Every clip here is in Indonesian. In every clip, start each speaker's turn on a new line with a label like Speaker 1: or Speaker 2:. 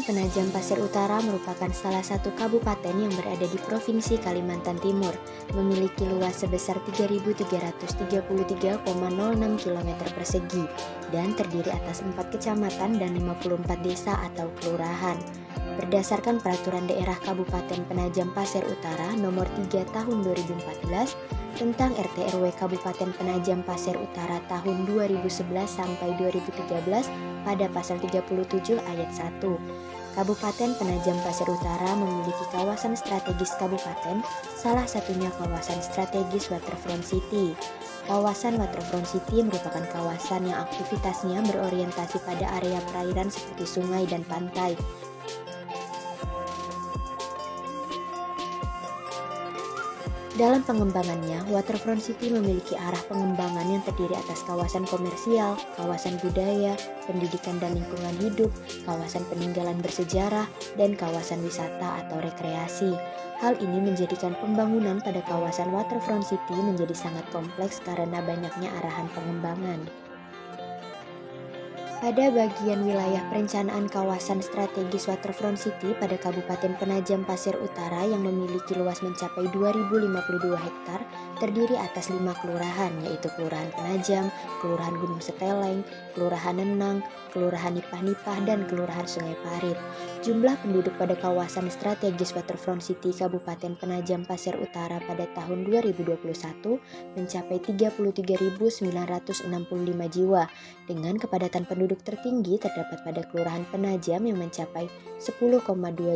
Speaker 1: Kabupaten Penajam Pasir Utara merupakan salah satu kabupaten yang berada di Provinsi Kalimantan Timur, memiliki luas sebesar 3.333,06 km persegi dan terdiri atas 4 kecamatan dan 54 desa atau kelurahan. Berdasarkan Peraturan Daerah Kabupaten Penajam Pasir Utara Nomor 3 Tahun 2014 tentang RT RW Kabupaten Penajam Pasir Utara tahun 2011 sampai 2013 pada pasal 37 ayat 1. Kabupaten Penajam Pasir Utara memiliki kawasan strategis kabupaten, salah satunya kawasan strategis Waterfront City. Kawasan Waterfront City merupakan kawasan yang aktivitasnya berorientasi pada area perairan seperti sungai dan pantai. Dalam pengembangannya, Waterfront City memiliki arah pengembangan yang terdiri atas kawasan komersial, kawasan budaya, pendidikan dan lingkungan hidup, kawasan peninggalan bersejarah, dan kawasan wisata atau rekreasi. Hal ini menjadikan pembangunan pada kawasan Waterfront City menjadi sangat kompleks karena banyaknya arahan pengembangan. Pada bagian wilayah perencanaan kawasan strategis Waterfront City pada Kabupaten Penajam Pasir Utara yang memiliki luas mencapai 2.052 hektar, terdiri atas 5 kelurahan, yaitu Kelurahan Penajam, Kelurahan Gunung Seteleng, Kelurahan Nenang, Kelurahan Nipah-Nipah, dan Kelurahan Sungai Parit. Jumlah penduduk pada kawasan strategis Waterfront City Kabupaten Penajam Pasir Utara pada tahun 2021 mencapai 33.965 jiwa, dengan kepadatan penduduk tertinggi terdapat pada Kelurahan Penajam yang mencapai 10,2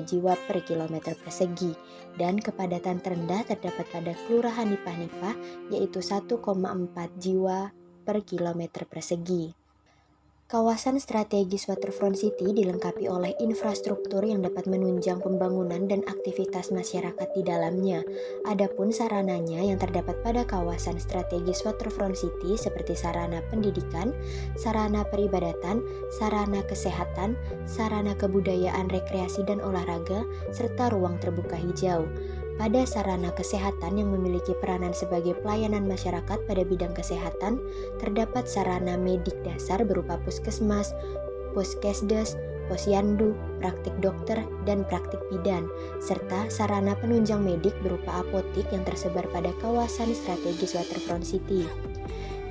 Speaker 1: jiwa per kilometer persegi, dan kepadatan terendah terdapat pada Kelurahan Nipah-Nipah yaitu 1,4 jiwa per kilometer persegi. Kawasan strategis Waterfront City dilengkapi oleh infrastruktur yang dapat menunjang pembangunan dan aktivitas masyarakat di dalamnya. Adapun sarananya yang terdapat pada kawasan strategis Waterfront City seperti sarana pendidikan, sarana peribadatan, sarana kesehatan, sarana kebudayaan, rekreasi dan olahraga, serta ruang terbuka hijau. Pada sarana kesehatan yang memiliki peranan sebagai pelayanan masyarakat pada bidang kesehatan, terdapat sarana medik dasar berupa puskesmas, puskesdes, posyandu, praktik dokter, dan praktik bidan, serta sarana penunjang medik berupa apotik yang tersebar pada kawasan strategis Waterfront City.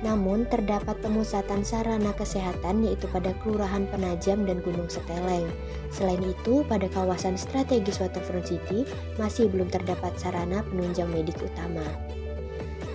Speaker 1: Namun, terdapat pemusatan sarana kesehatan yaitu pada Kelurahan Penajam dan Gunung Seteleng. Selain itu, pada kawasan strategis Waterfront City masih belum terdapat sarana penunjang medik utama.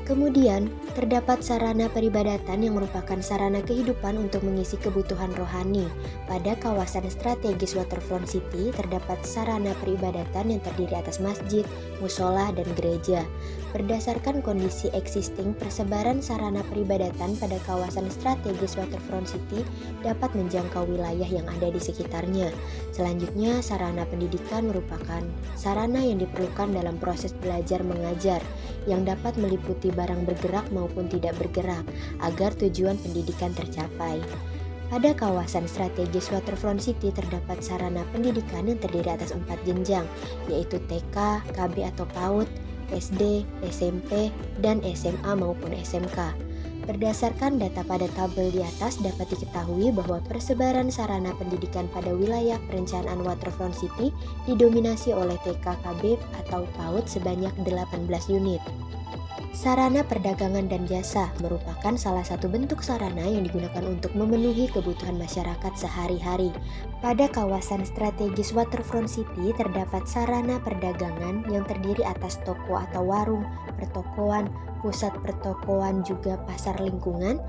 Speaker 1: Kemudian, terdapat sarana peribadatan yang merupakan sarana kehidupan untuk mengisi kebutuhan rohani. Pada kawasan strategis Waterfront City, terdapat sarana peribadatan yang terdiri atas masjid, musola, dan gereja. Berdasarkan kondisi existing, persebaran sarana peribadatan pada kawasan strategis Waterfront City dapat menjangkau wilayah yang ada di sekitarnya. Selanjutnya, sarana pendidikan merupakan sarana yang diperlukan dalam proses belajar mengajar, yang dapat meliputi barang bergerak maupun tidak bergerak, agar tujuan pendidikan tercapai. Pada kawasan strategis Waterfront City terdapat sarana pendidikan yang terdiri atas 4 jenjang, yaitu TK, KB atau PAUD, SD, SMP, dan SMA maupun SMK. Berdasarkan data pada tabel di atas dapat diketahui bahwa persebaran sarana pendidikan pada wilayah perencanaan Waterfront City didominasi oleh TK, KB atau PAUD sebanyak 18 unit. Sarana perdagangan dan jasa merupakan salah satu bentuk sarana yang digunakan untuk memenuhi kebutuhan masyarakat sehari-hari. Pada kawasan strategis Waterfront City terdapat sarana perdagangan yang terdiri atas toko atau warung, pertokoan, pusat pertokoan, juga pasar lingkungan,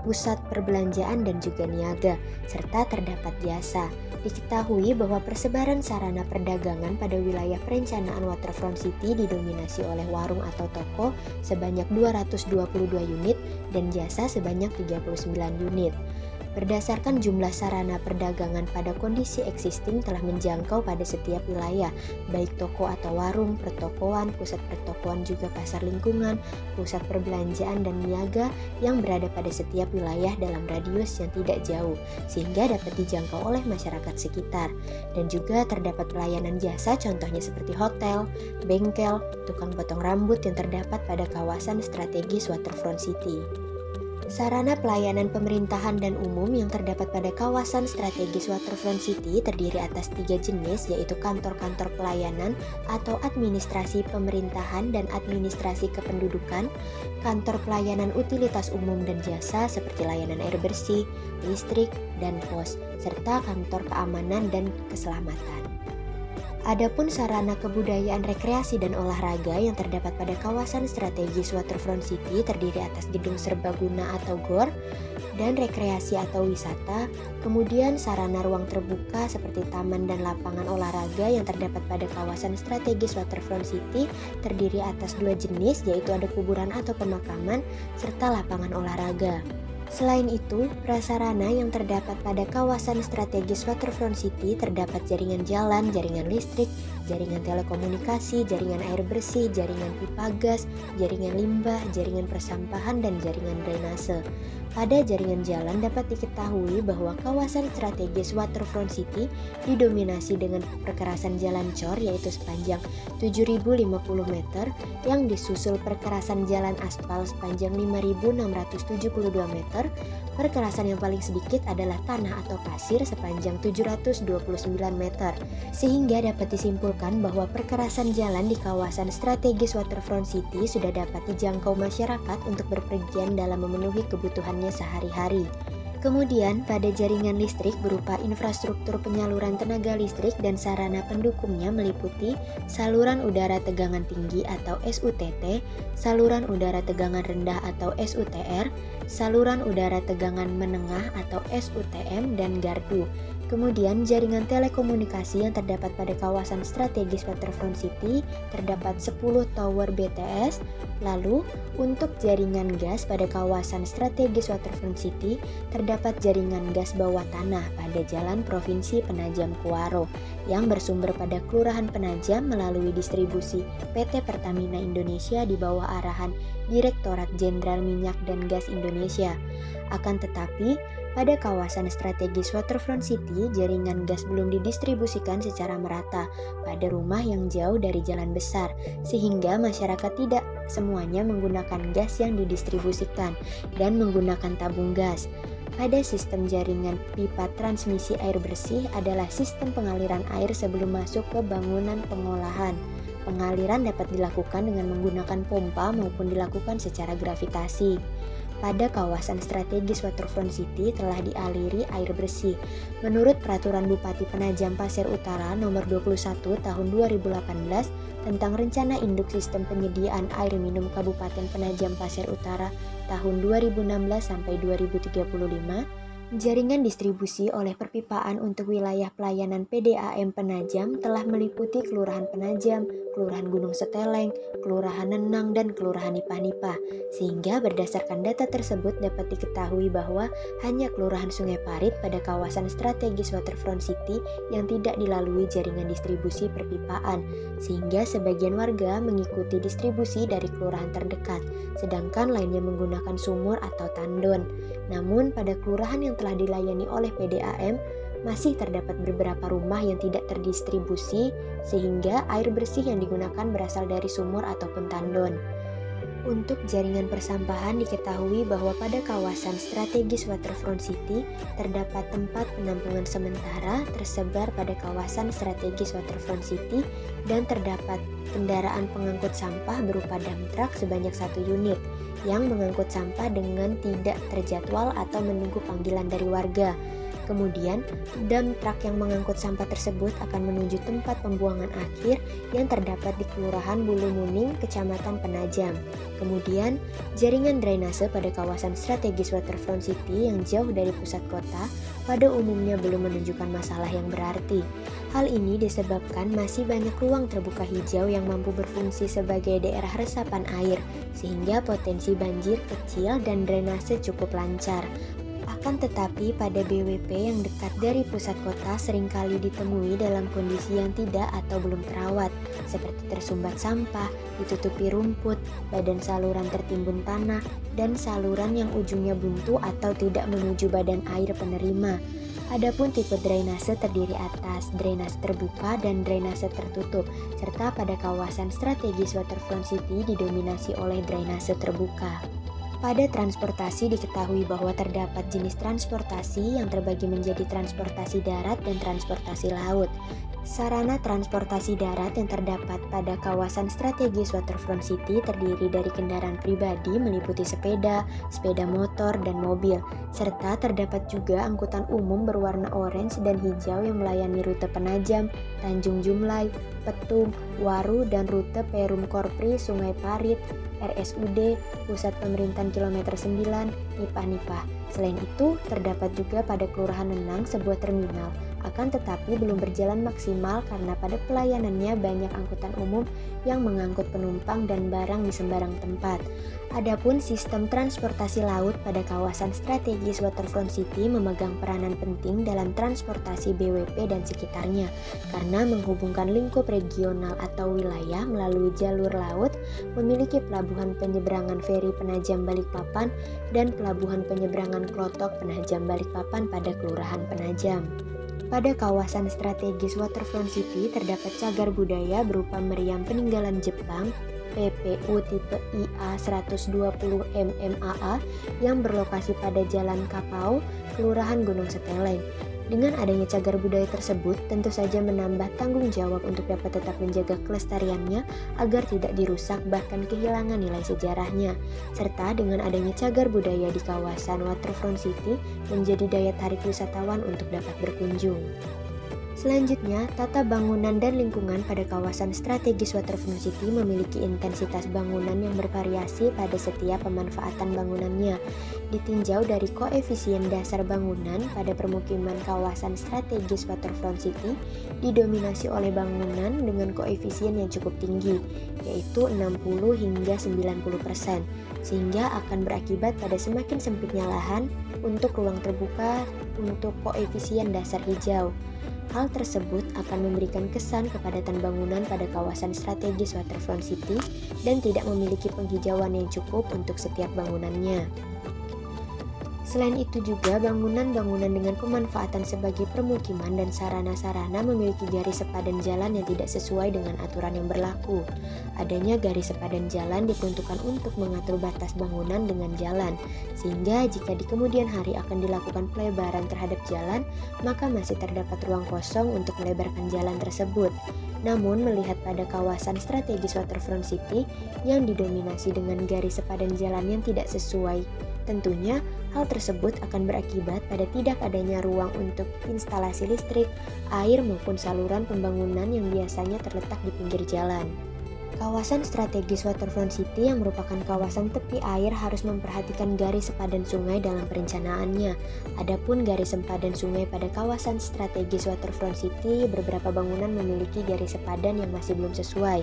Speaker 1: pusat perbelanjaan dan juga niaga, serta terdapat jasa. Diketahui bahwa persebaran sarana perdagangan pada wilayah perencanaan Waterfront City didominasi oleh warung atau toko sebanyak 222 unit dan jasa sebanyak 39 unit. Berdasarkan jumlah sarana perdagangan pada kondisi existing telah menjangkau pada setiap wilayah, baik toko atau warung, pertokoan, pusat pertokoan juga pasar lingkungan, pusat perbelanjaan dan niaga yang berada pada setiap wilayah dalam radius yang tidak jauh, sehingga dapat dijangkau oleh masyarakat sekitar. Dan juga terdapat pelayanan jasa contohnya seperti hotel, bengkel, tukang potong rambut yang terdapat pada kawasan strategis Waterfront City. Sarana pelayanan pemerintahan dan umum yang terdapat pada kawasan strategis Waterfront City terdiri atas 3 jenis, yaitu kantor-kantor pelayanan atau administrasi pemerintahan dan administrasi kependudukan, kantor pelayanan utilitas umum dan jasa seperti layanan air bersih, listrik, dan pos, serta kantor keamanan dan keselamatan. Adapun sarana kebudayaan, rekreasi, dan olahraga yang terdapat pada kawasan strategis Waterfront City terdiri atas gedung serbaguna atau GOR dan rekreasi atau wisata, kemudian sarana ruang terbuka seperti taman dan lapangan olahraga yang terdapat pada kawasan strategis Waterfront City terdiri atas 2 jenis, yaitu ada kuburan atau pemakaman, serta lapangan olahraga. Selain itu, prasarana yang terdapat pada kawasan strategis Waterfront City terdapat jaringan jalan, jaringan listrik, jaringan telekomunikasi, jaringan air bersih, jaringan pipa gas, jaringan limbah, jaringan persampahan, dan jaringan drainase. Pada jaringan jalan dapat diketahui bahwa kawasan strategis Waterfront City didominasi dengan perkerasan jalan cor, yaitu sepanjang 7.050 meter yang disusul perkerasan jalan aspal sepanjang 5.672 meter. Perkerasan yang paling sedikit adalah tanah atau pasir sepanjang 729 meter. Sehingga dapat disimpulkan bahwa perkerasan jalan di kawasan strategis Waterfront City sudah dapat dijangkau masyarakat untuk berpergian dalam memenuhi kebutuhannya sehari-hari. Kemudian, pada jaringan listrik berupa infrastruktur penyaluran tenaga listrik dan sarana pendukungnya meliputi saluran udara tegangan tinggi atau SUTT, saluran udara tegangan rendah atau SUTR, saluran udara tegangan menengah atau SUTM, dan gardu. Kemudian jaringan telekomunikasi yang terdapat pada kawasan strategis Waterfront City terdapat 10 tower BTS. Lalu untuk jaringan gas pada kawasan strategis Waterfront City terdapat jaringan gas bawah tanah pada Jalan Provinsi Penajam Kuaro yang bersumber pada Kelurahan Penajam melalui distribusi PT Pertamina Indonesia di bawah arahan Direktorat Jenderal Minyak dan Gas Indonesia. Akan tetapi, pada kawasan strategis Waterfront City, jaringan gas belum didistribusikan secara merata pada rumah yang jauh dari jalan besar, sehingga masyarakat tidak semuanya menggunakan gas yang didistribusikan dan menggunakan tabung gas. Pada sistem jaringan pipa transmisi air bersih adalah sistem pengaliran air sebelum masuk ke bangunan pengolahan. Pengaliran dapat dilakukan dengan menggunakan pompa maupun dilakukan secara gravitasi. Pada kawasan strategis Waterfront City telah dialiri air bersih. Menurut Peraturan Bupati Penajam Pasir Utara Nomor 21 Tahun 2018 tentang Rencana Induk Sistem Penyediaan Air Minum Kabupaten Penajam Pasir Utara tahun 2016 sampai 2035, jaringan distribusi oleh perpipaan untuk wilayah pelayanan PDAM Penajam telah meliputi Kelurahan Penajam, Kelurahan Gunung Seteleng, Kelurahan Nenang, dan Kelurahan Nipah-Nipah. Sehingga berdasarkan data tersebut dapat diketahui bahwa hanya Kelurahan Sungai Parit pada kawasan strategis Waterfront City yang tidak dilalui jaringan distribusi perpipaan, sehingga sebagian warga mengikuti distribusi dari kelurahan terdekat, sedangkan lainnya menggunakan sumur atau tandon. Namun pada kelurahan yang telah dilayani oleh PDAM, masih terdapat beberapa rumah yang tidak terdistribusi sehingga air bersih yang digunakan berasal dari sumur ataupun tandon. Untuk jaringan persampahan diketahui bahwa pada kawasan strategis Waterfront City terdapat tempat penampungan sementara tersebar pada kawasan strategis Waterfront City dan terdapat kendaraan pengangkut sampah berupa dump truck sebanyak 1 unit yang mengangkut sampah dengan tidak terjadwal atau menunggu panggilan dari warga. Kemudian, dump truck yang mengangkut sampah tersebut akan menuju tempat pembuangan akhir yang terdapat di Kelurahan Bulu Muning, Kecamatan Penajam. Kemudian, jaringan drainase pada kawasan strategis Waterfront City yang jauh dari pusat kota pada umumnya belum menunjukkan masalah yang berarti. Hal ini disebabkan masih banyak ruang terbuka hijau yang mampu berfungsi sebagai daerah resapan air, sehingga potensi banjir kecil dan drainase cukup lancar. Akan tetapi pada BWP yang dekat dari pusat kota seringkali ditemui dalam kondisi yang tidak atau belum terawat, seperti tersumbat sampah, ditutupi rumput, badan saluran tertimbun tanah, dan saluran yang ujungnya buntu atau tidak menuju badan air penerima. Adapun tipe drainase terdiri atas drainase terbuka dan drainase tertutup, serta pada kawasan strategis Waterfront City didominasi oleh drainase terbuka. Pada transportasi diketahui bahwa terdapat jenis transportasi yang terbagi menjadi transportasi darat dan transportasi laut. Sarana transportasi darat yang terdapat pada kawasan strategis Waterfront City terdiri dari kendaraan pribadi meliputi sepeda, sepeda motor, dan mobil, serta terdapat juga angkutan umum berwarna orange dan hijau yang melayani rute Penajam, Tanjung Jumlai, Petung, Waru, dan rute Perum Korpri, Sungai Parit, RSUD, Pusat Pemerintahan Kilometer 9, Nipah-Nipah. Selain itu, terdapat juga pada Kelurahan Nenang sebuah terminal, akan tetapi belum berjalan maksimal karena pada pelayanannya banyak angkutan umum yang mengangkut penumpang dan barang di sembarang tempat. Adapun sistem transportasi laut pada kawasan strategis Waterfront City memegang peranan penting dalam transportasi BWP dan sekitarnya karena menghubungkan lingkup regional atau wilayah melalui jalur laut, memiliki pelabuhan penyeberangan feri Penajam Balikpapan dan pelabuhan penyeberangan Klotok Penajam Balikpapan pada Kelurahan Penajam. Pada kawasan strategis Waterfront City terdapat cagar budaya berupa meriam peninggalan Jepang PPU tipe IA 120 MMAA yang berlokasi pada Jalan Kapau, Kelurahan Gunung Seteleng. Dengan adanya cagar budaya tersebut, tentu saja menambah tanggung jawab untuk dapat tetap menjaga kelestariannya agar tidak dirusak bahkan kehilangan nilai sejarahnya. Serta dengan adanya cagar budaya di kawasan Waterfront City menjadi daya tarik wisatawan untuk dapat berkunjung. Selanjutnya, tata bangunan dan lingkungan pada kawasan strategis Waterfront City memiliki intensitas bangunan yang bervariasi pada setiap pemanfaatan bangunannya. Ditinjau dari koefisien dasar bangunan pada permukiman kawasan strategis Waterfront City didominasi oleh bangunan dengan koefisien yang cukup tinggi, yaitu 60 hingga 90%, sehingga akan berakibat pada semakin sempitnya lahan untuk ruang terbuka untuk koefisien dasar hijau. Hal tersebut akan memberikan kesan kepadatan bangunan pada kawasan strategis Waterfront City dan tidak memiliki penghijauan yang cukup untuk setiap bangunannya. Selain itu juga bangunan-bangunan dengan pemanfaatan sebagai permukiman dan sarana-sarana memiliki garis sepadan jalan yang tidak sesuai dengan aturan yang berlaku. Adanya garis sepadan jalan diperuntukkan untuk mengatur batas bangunan dengan jalan, sehingga jika di kemudian hari akan dilakukan pelebaran terhadap jalan, maka masih terdapat ruang kosong untuk melebarkan jalan tersebut. Namun melihat pada kawasan strategis Waterfront City yang didominasi dengan garis sepadan jalan yang tidak sesuai, tentunya hal tersebut akan berakibat pada tidak adanya ruang untuk instalasi listrik, air maupun saluran pembangunan yang biasanya terletak di pinggir jalan. Kawasan strategis Waterfront City yang merupakan kawasan tepi air harus memperhatikan garis sepadan sungai dalam perencanaannya. Adapun garis sepadan sungai pada kawasan strategis Waterfront City, beberapa bangunan memiliki garis sepadan yang masih belum sesuai.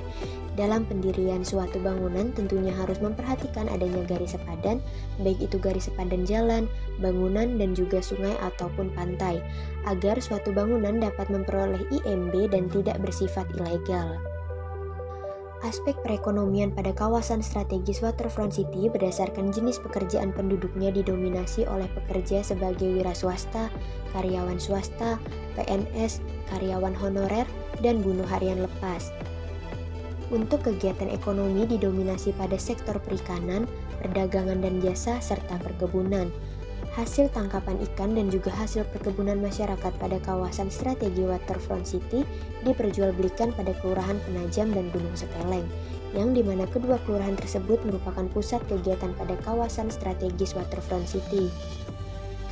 Speaker 1: Dalam pendirian suatu bangunan tentunya harus memperhatikan adanya garis sepadan, baik itu garis sepadan jalan, bangunan, dan juga sungai ataupun pantai, agar suatu bangunan dapat memperoleh IMB dan tidak bersifat ilegal. Aspek perekonomian pada kawasan strategis Waterfront City berdasarkan jenis pekerjaan penduduknya didominasi oleh pekerja sebagai wira swasta, karyawan swasta, PNS, karyawan honorer, dan buruh harian lepas. Untuk kegiatan ekonomi didominasi pada sektor perikanan, perdagangan dan jasa, serta perkebunan. Hasil tangkapan ikan dan juga hasil perkebunan masyarakat pada kawasan strategi Waterfront City diperjualbelikan pada Kelurahan Penajam dan Gunung Seteleng, yang dimana kedua kelurahan tersebut merupakan pusat kegiatan pada kawasan strategis Waterfront City.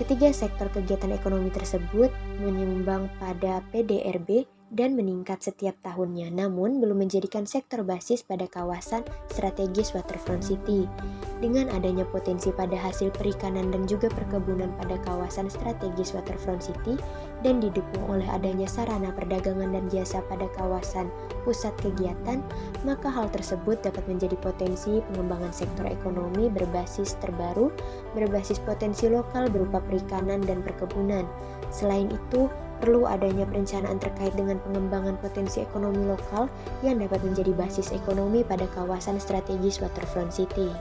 Speaker 1: Ketiga sektor kegiatan ekonomi tersebut menyumbang pada PDRB dan meningkat setiap tahunnya, namun belum menjadikan sektor basis pada kawasan strategis Waterfront City. Dengan adanya potensi pada hasil perikanan dan juga perkebunan pada kawasan strategis Waterfront City dan didukung oleh adanya sarana perdagangan dan jasa pada kawasan pusat kegiatan, maka hal tersebut dapat menjadi potensi pengembangan sektor ekonomi berbasis terbaru, berbasis potensi lokal berupa perikanan dan perkebunan. Selain itu, perlu adanya perencanaan terkait dengan pengembangan potensi ekonomi lokal yang dapat menjadi basis ekonomi pada kawasan strategis Waterfront City.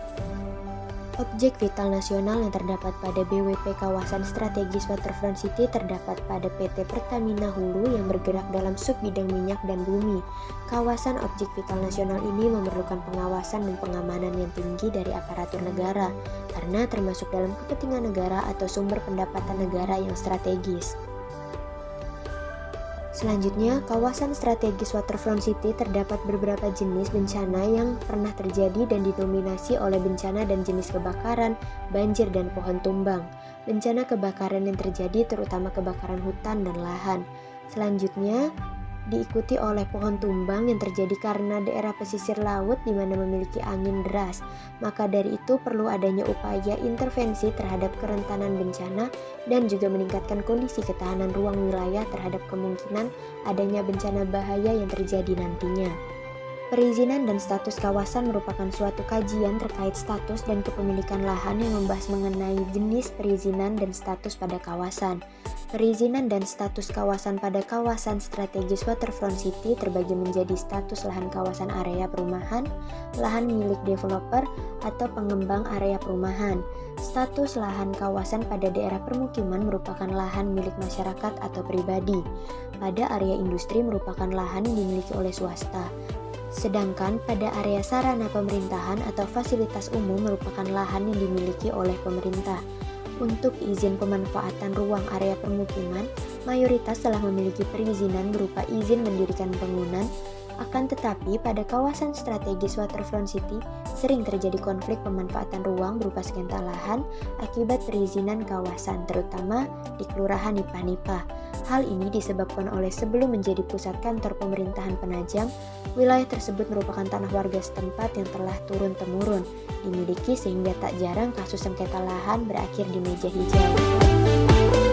Speaker 1: Objek vital nasional yang terdapat pada BWP Kawasan Strategis Waterfront City terdapat pada PT Pertamina Hulu yang bergerak dalam sub bidang minyak dan bumi. Kawasan objek vital nasional ini memerlukan pengawasan dan pengamanan yang tinggi dari aparatur negara, karena termasuk dalam kepentingan negara atau sumber pendapatan negara yang strategis. Selanjutnya, kawasan strategis Waterfront City terdapat beberapa jenis bencana yang pernah terjadi dan didominasi oleh bencana dan jenis kebakaran, banjir, dan pohon tumbang. Bencana kebakaran yang terjadi terutama kebakaran hutan dan lahan. Selanjutnya, diikuti oleh pohon tumbang yang terjadi karena daerah pesisir laut di mana memiliki angin deras. Maka dari itu perlu adanya upaya intervensi terhadap kerentanan bencana dan juga meningkatkan kondisi ketahanan ruang wilayah terhadap kemungkinan adanya bencana bahaya yang terjadi nantinya. Perizinan dan status kawasan merupakan suatu kajian terkait status dan kepemilikan lahan yang membahas mengenai jenis perizinan dan status pada kawasan. Perizinan dan status kawasan pada kawasan strategis Waterfront City terbagi menjadi status lahan kawasan area perumahan, lahan milik developer atau pengembang area perumahan. Status lahan kawasan pada daerah permukiman merupakan lahan milik masyarakat atau pribadi. Pada area industri merupakan lahan yang dimiliki oleh swasta. Sedangkan pada area sarana pemerintahan atau fasilitas umum merupakan lahan yang dimiliki oleh pemerintah. Untuk izin pemanfaatan ruang area permukiman, mayoritas telah memiliki perizinan berupa izin mendirikan bangunan. Akan tetapi, pada kawasan strategis Waterfront City, sering terjadi konflik pemanfaatan ruang berupa sengketa lahan akibat perizinan kawasan, terutama di Kelurahan Nipah-Nipah. Hal ini disebabkan oleh sebelum menjadi pusat kantor pemerintahan Penajam, wilayah tersebut merupakan tanah warga setempat yang telah turun-temurun dimiliki sehingga tak jarang kasus sengketa lahan berakhir di meja hijau.